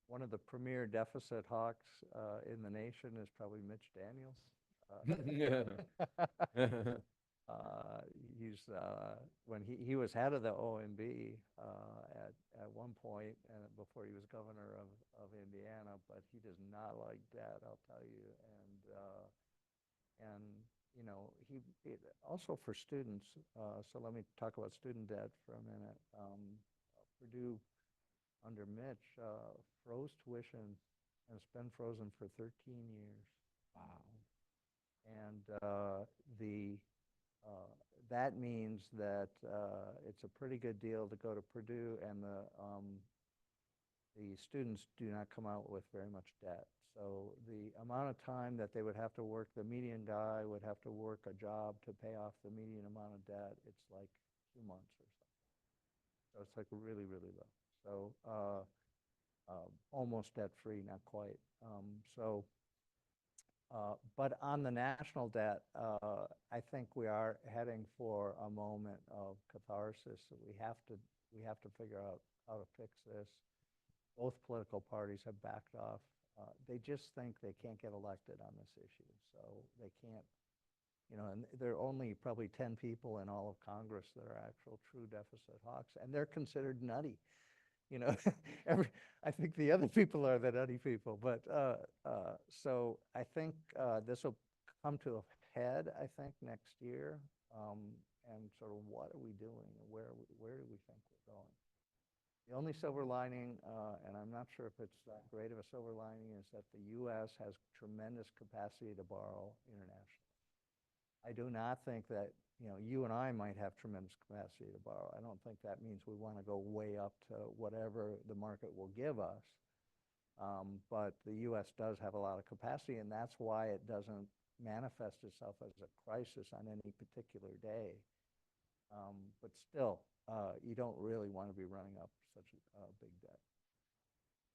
One of the premier deficit hawks in the nation is probably Mitch Daniels. He's when he was head of the OMB at one point, and before he was governor of Indiana, but he does not like debt, I'll tell you. And you know, he also for students. So let me talk about student debt for a minute. Purdue under Mitch froze tuition, and it's been frozen for 13 years. Wow. And that means that it's a pretty good deal to go to Purdue, and the students do not come out with very much debt. So the amount of time that they would have to work, the median guy would have to work a job to pay off the median amount of debt. It's like 2 months or something. So it's like really, really low. So almost debt-free, not quite. But on the national debt, I think we are heading for a moment of catharsis. We have to figure out how to fix this. Both political parties have backed off. They just think they can't get elected on this issue, so they can't. You know, and there are only probably 10 people in all of Congress that are actual true deficit hawks, and they're considered nutty. You know, I think the other people are the nutty people, but so I think this will come to a head, I think, next year. and sort of what are we doing and where do we think we're going? The only silver lining, and I'm not sure if it's that great of a silver lining, is that the U.S. has tremendous capacity to borrow internationally. I do not think that, you and I might have tremendous capacity to borrow. I don't think that means we want to go way up to whatever the market will give us. But the U.S. does have a lot of capacity, and that's why it doesn't manifest itself as a crisis on any particular day. But still, you don't really want to be running up such a big debt.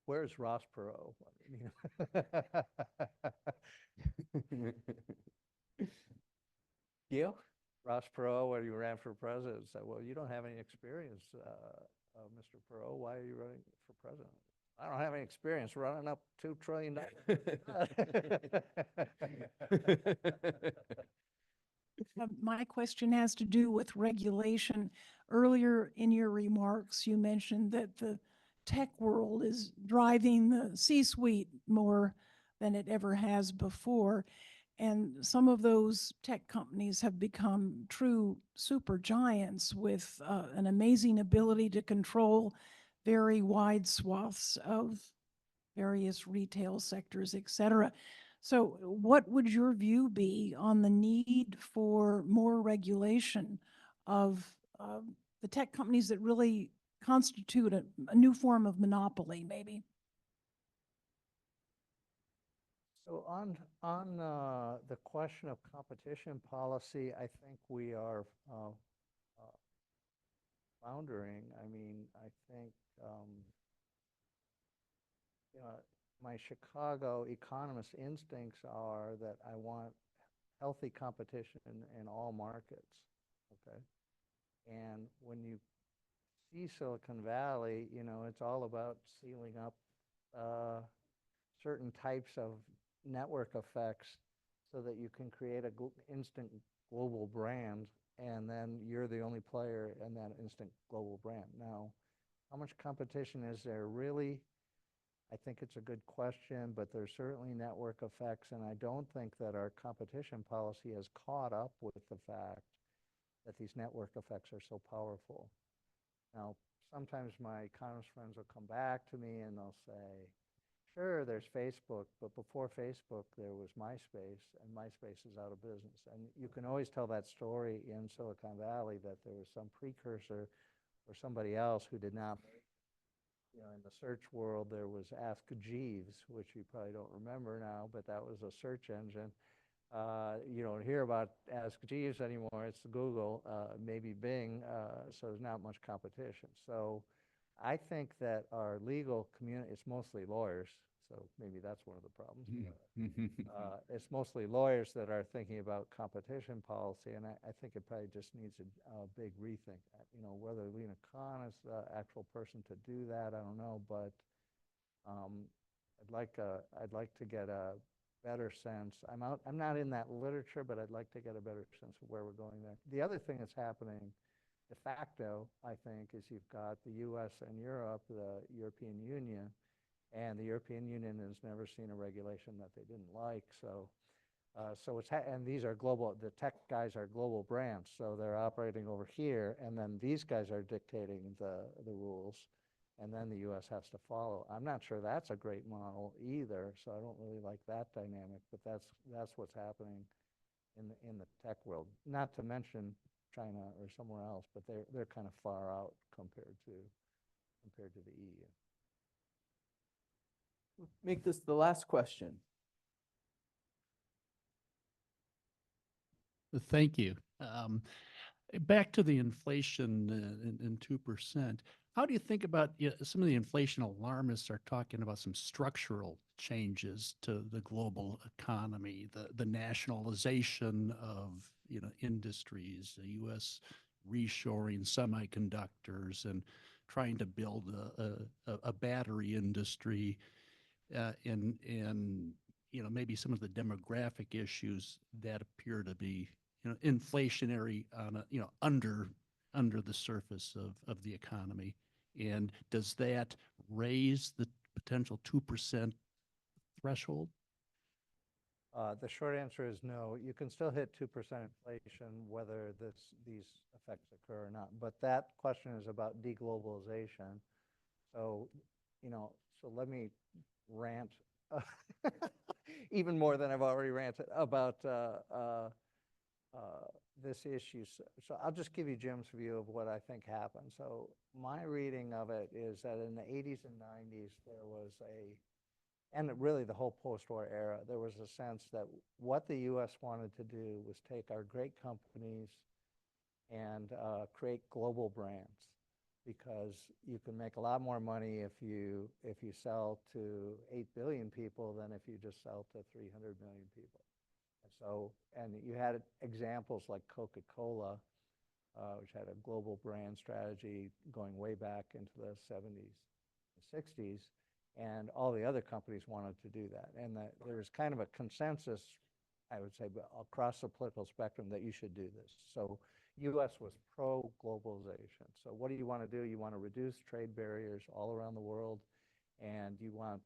Where's Ross Perot? You? Ross Perot, when you ran for president, said, well, you don't have any experience, Mr. Perot. Why are you running for president? I don't have any experience running up $2 trillion. My question has to do with regulation. Earlier in your remarks, you mentioned that the tech world is driving the C-suite more than it ever has before. And some of those tech companies have become true super giants with an amazing ability to control very wide swaths of various retail sectors, et cetera. So what would your view be on the need for more regulation of the tech companies that really constitute a new form of monopoly, maybe? So on the question of competition policy, I think we are floundering. I mean, I think my Chicago economist instincts are that I want healthy competition in all markets, okay? And when you see Silicon Valley, it's all about sealing up certain types of network effects so that you can create an instant global brand, and then you're the only player in that instant global brand. Now, how much competition is there really? I think it's a good question, but there's certainly network effects, and I don't think that our competition policy has caught up with the fact that these network effects are so powerful. Now, sometimes my economist friends will come back to me and they'll say, sure, there's Facebook, but before Facebook, there was MySpace, and MySpace is out of business. And you can always tell that story in Silicon Valley that there was some precursor or somebody else who did not. In the search world, there was Ask Jeeves, which you probably don't remember now, but that was a search engine. You don't hear about Ask Jeeves anymore. It's Google, maybe Bing, so there's not much competition. So I think that our legal community, it's mostly lawyers, so maybe that's one of the problems. It's mostly lawyers that are thinking about competition policy, and I think it probably just needs a big rethink. Whether Lena Khan is the actual person to do that, I don't know, but I'd like to get a better sense. I'm not in that literature, but I'd like to get a better sense of where we're going there. The other thing that's happening de facto, I think, is you've got the U.S. and Europe, the European Union, and the European Union has never seen a regulation that they didn't like. So and these are global. The tech guys are global brands, so they're operating over here, and then these guys are dictating the rules, and then the U.S. has to follow. I'm not sure that's a great model either, so I don't really like that dynamic. But that's what's happening in the tech world. Not to mention China or somewhere else, but they're kind of far out compared to the EU. Make this the last question. Thank you. Back to the inflation in 2%. How do you think about some of the inflation alarmists are talking about some structural changes to the global economy, the nationalization of industries, the U.S. reshoring semiconductors, and trying to build a battery industry, and maybe some of the demographic issues that appear to be inflationary on under the surface of the economy. And does that raise the potential 2% threshold? The short answer is no. You can still hit 2% inflation whether these effects occur or not. But that question is about deglobalization. So, so let me rant even more than I've already ranted about this issue. So I'll just give you Jim's view of what I think happened. So my reading of it is that in the 80s and 90s, there was and really the whole post-war era, there was a sense that what the U.S. wanted to do was take our great companies and create global brands, because you can make a lot more money if you sell to 8 billion people than if you just sell to 300 million people. And you had examples like Coca-Cola, which had a global brand strategy going way back into the 70s and 60s, and all the other companies wanted to do that. And there was kind of a consensus, I would say, across the political spectrum that you should do this. So U.S. was pro-globalization. So what do you want to do? You want to reduce trade barriers all around the world, and you want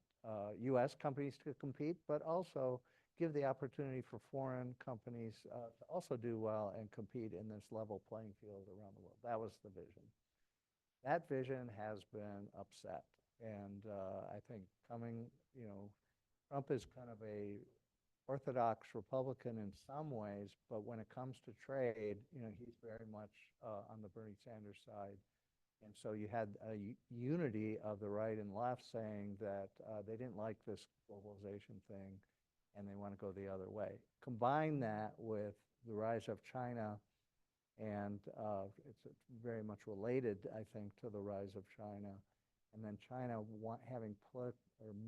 U.S. companies to compete, but also give the opportunity for foreign companies to also do well and compete in this level playing field around the world. That was the vision. That vision has been upset. And I think Trump is kind of a orthodox Republican in some ways, but when it comes to trade, he's very much on the Bernie Sanders side. And so you had a unity of the right and left saying that they didn't like this globalization thing and they want to go the other way. Combine that with the rise of China, and it's very much related, I think, to the rise of China. And then China having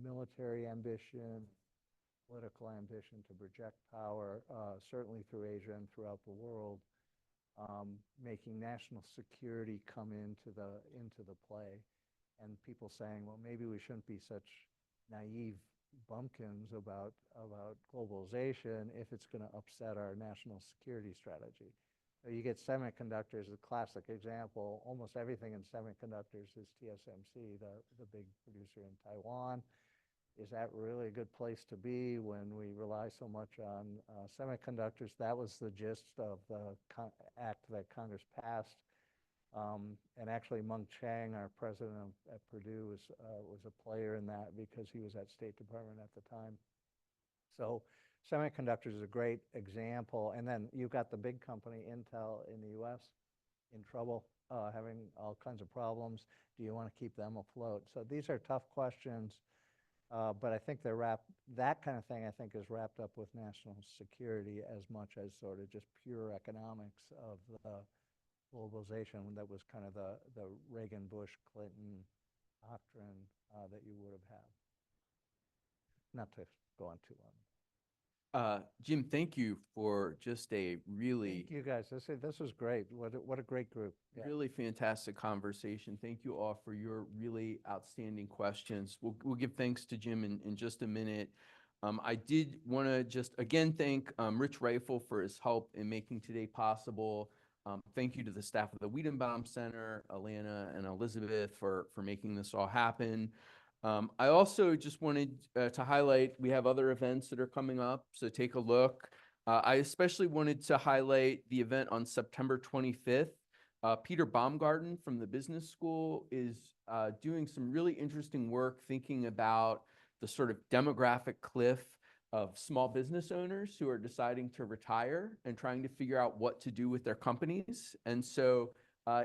military ambition, political ambition to project power, certainly through Asia and throughout the world, making national security come into the play, and people saying, well, maybe we shouldn't be such naive bumpkins about globalization if it's going to upset our national security strategy. So you get semiconductors, a classic example. Almost everything in semiconductors is TSMC, the big producer in Taiwan. Is that really a good place to be when we rely so much on semiconductors? That was the gist of the act that Congress passed. And actually, Meng Chang, our president at Purdue, was a player in that because he was at State Department at the time. So semiconductors is a great example. And then you've got the big company, Intel, in the U.S. in trouble, having all kinds of problems. Do you want to keep them afloat? So these are tough questions. But I think that kind of thing, I think, is wrapped up with national security as much as sort of just pure economics of the globalization that was kind of the Reagan, Bush, Clinton doctrine that you would have had. Not to go on too long. Jim, thank you for just a really Thank you guys. This was great. What a great group. Yeah. really fantastic conversation. Thank you all for your really outstanding questions. We'll give thanks to Jim in just a minute. I did want to just again thank Rich Rifle for his help in making today possible. Thank you to the staff of the Weidenbaum Center, Alana and Elizabeth, for making this all happen. I also just wanted to highlight, we have other events that are coming up, so take a look. I especially wanted to highlight the event on September 25th. Peter Baumgarten from the business school is doing some really interesting work thinking about the sort of demographic cliff of small business owners who are deciding to retire and trying to figure out what to do with their companies. And so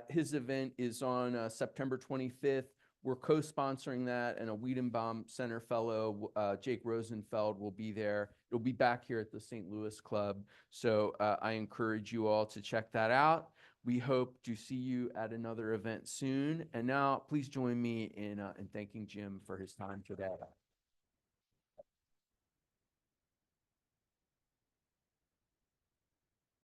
his event is on September 25th. We're co-sponsoring that, and a Weidenbaum Center fellow, Jake Rosenfeld, will be there. It'll be back here at the St. Louis Club. So I encourage you all to check that out. We hope to see you at another event soon. And now please join me in thanking Jim for his time today.